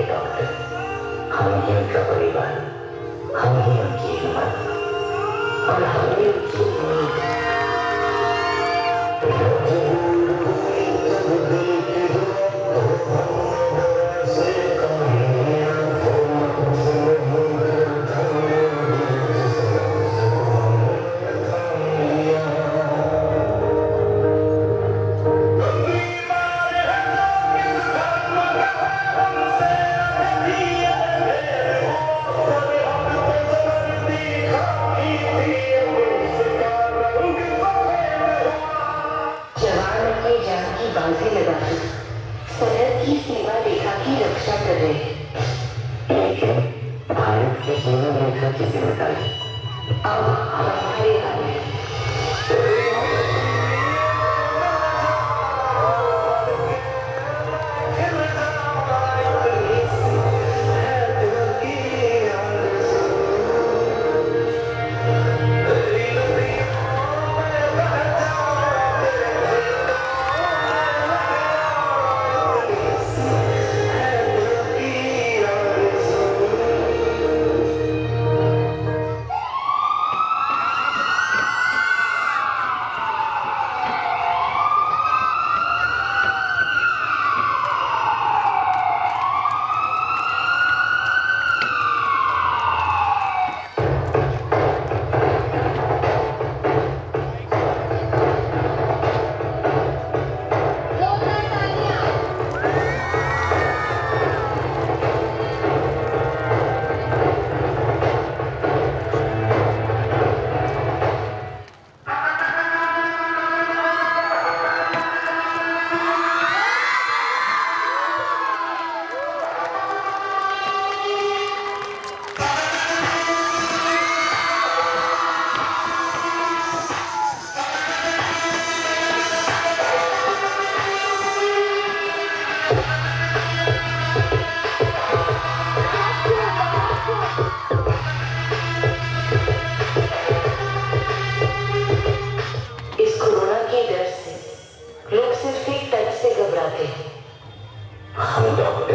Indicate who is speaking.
Speaker 1: उनके डॉक्टर, हम ही उनका परिवार, हम ही उनकी हिम्मत और हम ही उनकी उम्मीद। बांधे लगा सरहद की सीमा रेखा की रक्षा कर रहे हैं, लेकिन भारत की जीवन रेखा की जिम्मेदारी अब हमारे हाथ में। लोग सिर्फ एक टच से घबराते हैं। हम डॉक्टर